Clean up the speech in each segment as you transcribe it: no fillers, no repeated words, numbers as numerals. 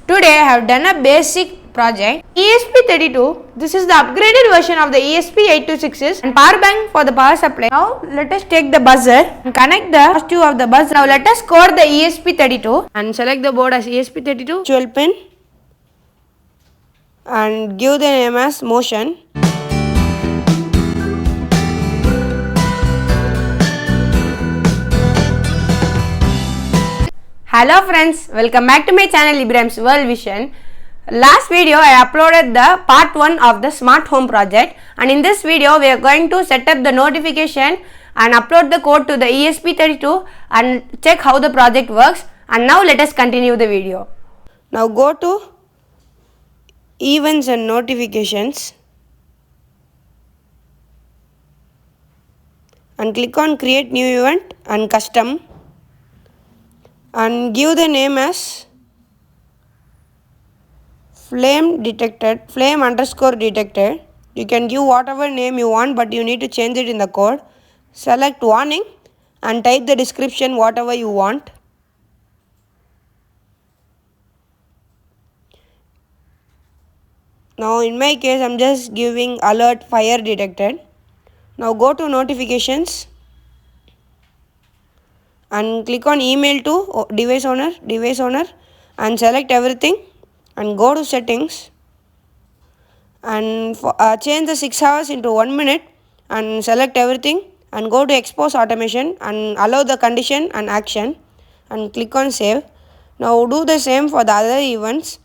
Today I have done a basic project ESP32. This is the upgraded version of the ESP8266 and power bank for the power supply. Now let us take the buzzer and connect the positive of the buzzer. Now let us code the ESP32 and select the board as ESP32 virtual pin and give the name as motion. Hello friends, welcome back to my channel Ibrahim's World Vision. Last video I uploaded the part 1 of the smart home project, and in this video we are going to set up the notification and upload the code to the ESP32 and check how the project works. And now let us continue the video. Now go to events and notifications and click on create new event and custom and give the name as flame underscore detected. You can give whatever name you want, but you need to change it in the code. Select warning and type the description whatever you want. Now in my case I'm just giving alert fire detected. Now go to notifications and click on email to device owner and select everything and go to settings and change the 6 hours into 1 minute and select everything and go to expose automation and allow the condition and action and click on save. Now do the same for the other events.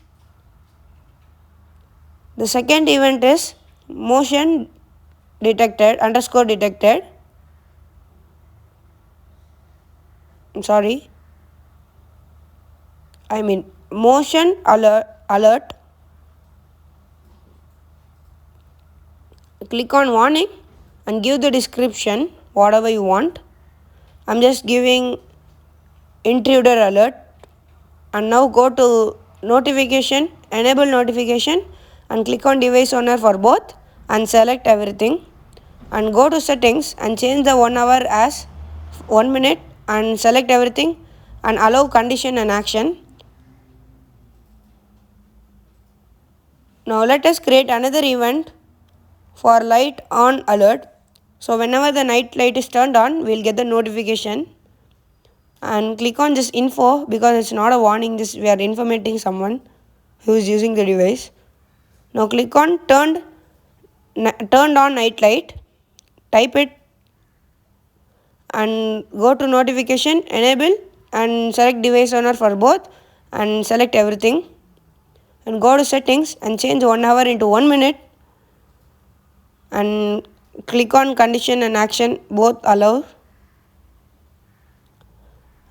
The second event is motion detected underscore detected. Motion alert. Click on warning and give the description whatever you want. I'm just giving intruder alert. And now go to notification, enable notification and click on device owner for both and select everything and go to settings and change the 1 hour as 1 minute and select everything and allow condition and action. Now let us create another event for light on alert. So whenever the night light is turned on, we'll get the notification. And click on this info because it's not a warning, this we are informating someone who is using the device. Now click on turned on night light, type it and go to notification, enable and select device owner for both and select everything and go to settings and change 1 hour into 1 minute and click on condition and action, both allow.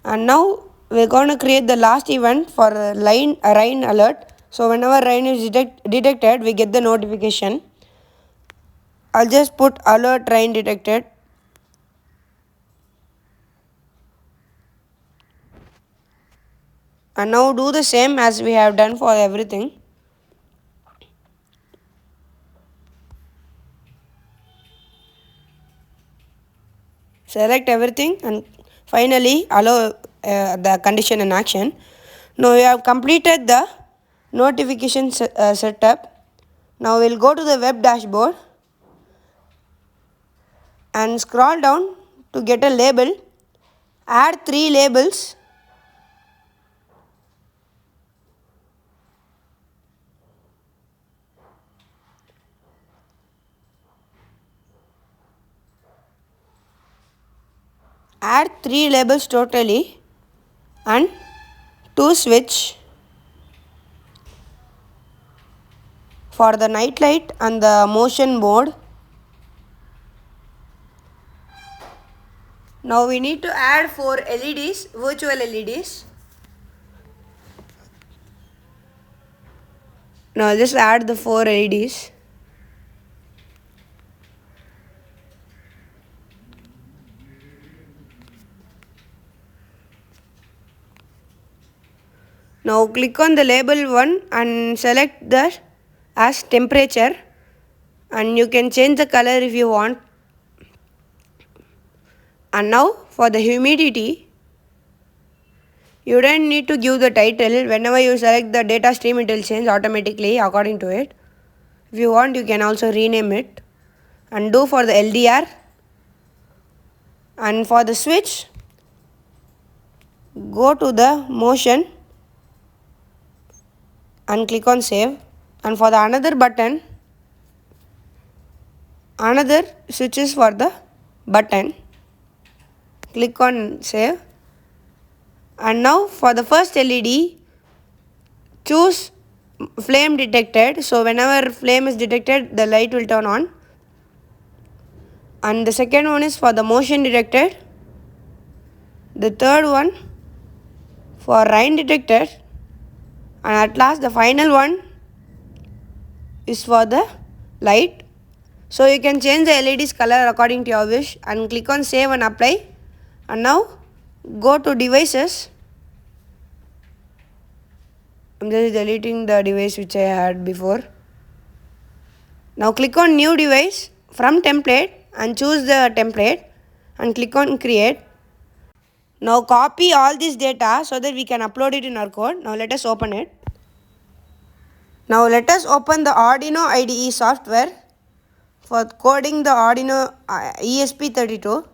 And now we're going to create the last event for rain alert. So whenever rain is detected, we get the notification. I'll just put alert rain detected. And now do the same as we have done for everything. Select everything and finally allow the condition and action. Now we have completed the notification setup. Now we'll go to the web dashboard and scroll down to get a label. Add 3 labels. Add 3 labels totally and 2 switch for the night light and the motion mode. Now we need to add 4 LEDs, virtual LEDs. Now I'll just add the 4 LEDs. Now click on the label 1 and select that as temperature and you can change the color if you want. And now for the humidity, You don't need to give the title. Whenever you select the data stream, it will change automatically according to it. If you want, you can also rename it. And do for the LDR. And for the switch, go to the motion and click on save. And for the another button, another switch is for the button. Click on save. And now for the first LED, choose flame detected. So whenever flame is detected, the light will turn on. And the second one is for the motion detected. The third one for rain detected. And at last the final one is for the light. So you can change the LED's color according to your wish and click on save and apply. And now go to devices. I'm just deleting the device which I had before. Now click on new device from template and choose the template and click on create. Now copy all this data so that we can upload it in our code. Now let us open it. Now let us open the Arduino IDE software for coding the Arduino ESP32.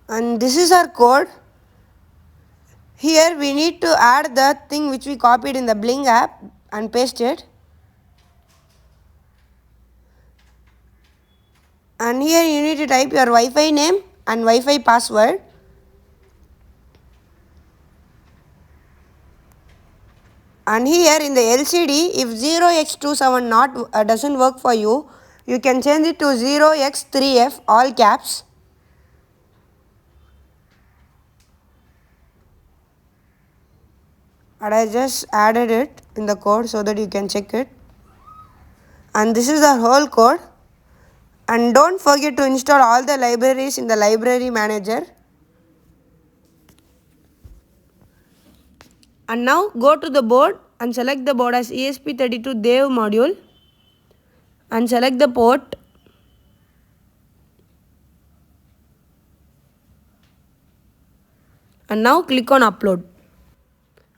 And this is our code. Here we need to add the thing which we copied in the Blynk app and paste it. And here you need to type your Wi-Fi name and Wi-Fi password. And here in the LCD, if 0x27 doesn't work for you, you can change it to 0x3f all caps. And I just added it in the code so that you can check it. And this is the whole code. And don't forget to install all the libraries in the library manager. And now go to the board and select the board as ESP32 Dev module and select the port. And now click on upload.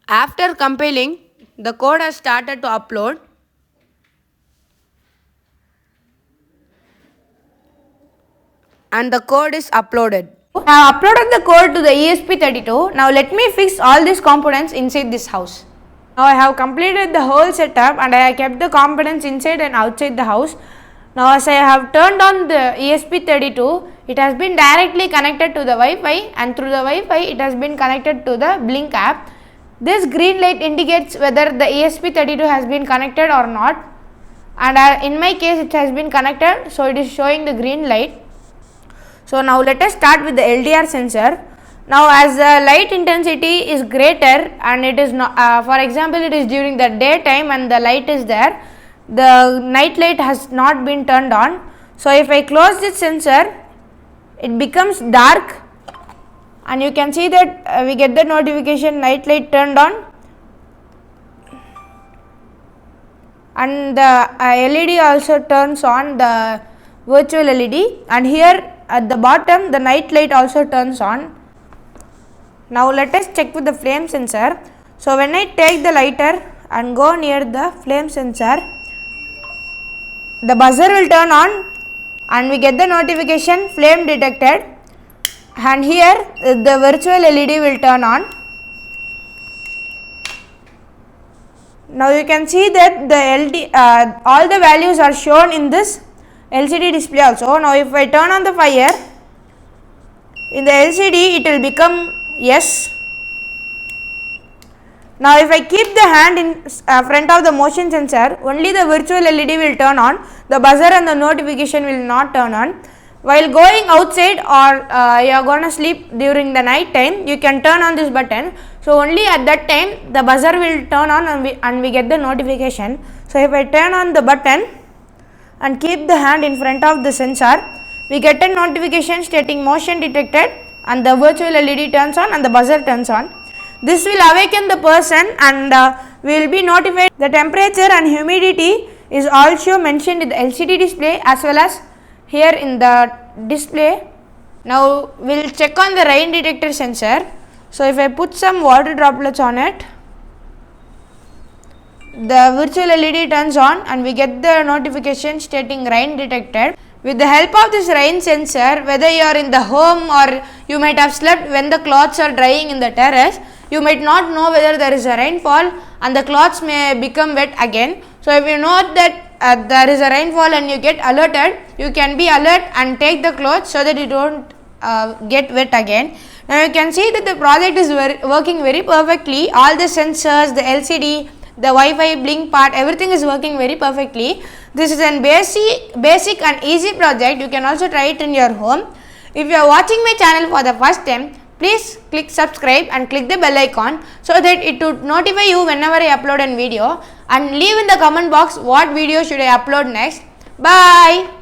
After compiling, the code has started to upload. And the code is uploaded. I have uploaded the code to the ESP32. Now let me fix all these components inside this house. Now I have completed the whole setup and I have kept the components inside and outside the house. Now as I have turned on the ESP32, it has been directly connected to the Wi-Fi, and through the Wi-Fi it has been connected to the Blynk app. This green light indicates whether the ESP32 has been connected or not, and in my case it has been connected, so it is showing the green light. So now let us start with the LDR sensor. Now as the light intensity is greater and it is not, for example it is during the daytime and the light is there, the night light has not been turned on. So if I close this sensor, it becomes dark and you can see that we get the notification night light turned on, and the LED also turns on, the virtual LED, and here at the bottom the night light also turns on. Now let us check with the flame sensor. So when I take the lighter and go near the flame sensor, the buzzer will turn on and we get the notification flame detected, and here the virtual LED will turn on. Now you can see that the all the values are shown in this LCD display also. Now if I turn on the fire, in the LCD it will become yes. Now if I keep the hand in front of the motion sensor, only the virtual LED will turn on, the buzzer and the notification will not turn on. While going outside or you are going to sleep during the night time, you can turn on this button. So only at that time the buzzer will turn on and we get the notification. So if I turn on the button and keep the hand in front of the sensor, we get a notification stating motion detected, and the virtual LED turns on and the buzzer turns on. This will awaken the person and we will be notified the temperature and humidity is also mentioned in the LCD display as well as here in the display. Now we will check on the rain detector sensor. So if I put some water droplets on it, the virtual LED turns on and we get the notification stating rain detected. With the help of this rain sensor, whether you are in the home or you might have slept when the clothes are drying in the terrace, you might not know whether there is a rainfall and the clothes may become wet again. So if you know that there is a rainfall and you get alerted, you can be alert and take the clothes so that you don't get wet again. Now you can see that the project is working very perfectly. All the sensors, the LCD, the Wi-Fi Blynk part, everything is working very perfectly. This is a basic and easy project. You can also try it in your home. If you are watching my channel for the first time, please click subscribe and click the bell icon so that it would notify you whenever I upload a video, and leave in the comment box what video should I upload next. Bye.